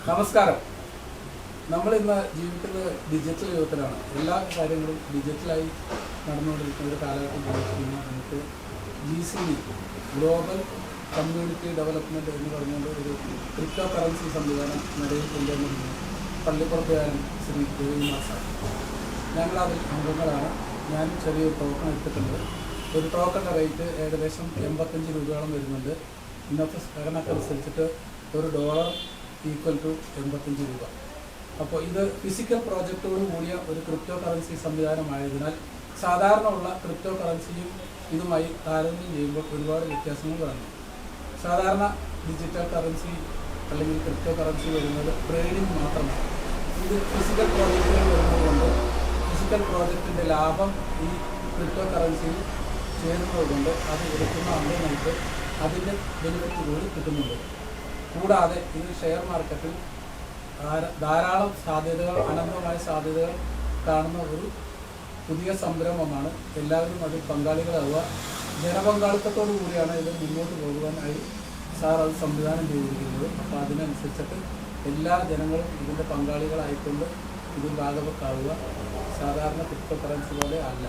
നമസ്കാരം. നമ്മൾ ഇന്ന് ജീവിക്കുന്നത് ഡിജിറ്റൽ യുഗത്തിലാണ്. എല്ലാ കാര്യങ്ങളും ഡിജിറ്റലായി നടന്നുകൊണ്ടിരിക്കുന്ന ഒരു കാലഘട്ടം ജീവിക്കുന്ന നമുക്ക് GCD ഗ്ലോബൽ കമ്മ്യൂണിറ്റി ഡെവലപ്മെൻറ്റ് എന്ന് പറഞ്ഞുകൊണ്ട് ഒരു ക്രിപ്റ്റോ കറൻസി സംവിധാനം നിലയിൽ കൊണ്ടുവന്നിരുന്നു. പള്ളിപ്പുറത്തുകാരൻ ശ്രീ രവികുമാർ സാർ, ഞങ്ങളതിൽ അംഗങ്ങളാണ്. ഞാൻ ചെറിയൊരു ടോക്കൺ എടുത്തിട്ടുണ്ട്. ഒരു ടോക്കണിൻ്റെ റേറ്റ് ഏകദേശം 85 രൂപയോളം വരുന്നുണ്ട്. ഇന്നത്തെ കണക്കനുസരിച്ചിട്ട് $1 ഈക്വൽ ടു 85 രൂപ. അപ്പോൾ ഇത് ഫിസിക്കൽ പ്രോജക്റ്റോട് കൂടിയ ഒരു ക്രിപ്റ്റോ കറൻസി സംവിധാനമായതിനാൽ സാധാരണ ഉള്ള ക്രിപ്റ്റോ കറൻസിയും ഇതുമായി താരതമ്യം ചെയ്യുമ്പോൾ ഒരുപാട് വ്യത്യാസങ്ങൾ കാണുന്നു. സാധാരണ ഡിജിറ്റൽ കറൻസി അല്ലെങ്കിൽ ക്രിപ്റ്റോ കറൻസി വരുന്നത് ട്രേഡിംഗ് മാത്രമാണ്. ഇത് ഫിസിക്കൽ പ്രോജക്റ്റുകൾ വരുന്നതുകൊണ്ട് ഫിസിക്കൽ പ്രോജക്റ്റിൻ്റെ ലാഭം ഈ ക്രിപ്റ്റോ കറൻസിയിൽ ചേരുന്നതുകൊണ്ട് അത് എടുക്കുന്ന അംഗങ്ങൾക്ക് അതിൻ്റെ ബെനിഫിറ്റ് കൂടി കിട്ടുന്നുണ്ട്. കൂടാതെ ഇത് ഷെയർ മാർക്കറ്റിൽ ധാരാളം സാധ്യതകൾ, അനന്തമായ സാധ്യതകൾ കാണുന്ന ഒരു പുതിയ സംരംഭമാണ്. എല്ലാവരും അതിൽ പങ്കാളികളാവുക. ജനപങ്കാളിത്തത്തോടു കൂടിയാണ് ഇത് മുന്നോട്ട് പോകുവാനായി സാർ അത് സംവിധാനം ചെയ്തിരിക്കുന്നത്. അപ്പോൾ അതിനനുസരിച്ചിട്ട് എല്ലാ ജനങ്ങളും ഇതിൻ്റെ പങ്കാളികളായിക്കൊണ്ട് ഇതിൽ ഭാഗവക്കാവുക. സാധാരണ ക്രിപ്റ്റോ കറൻസി പോലെ അല്ല.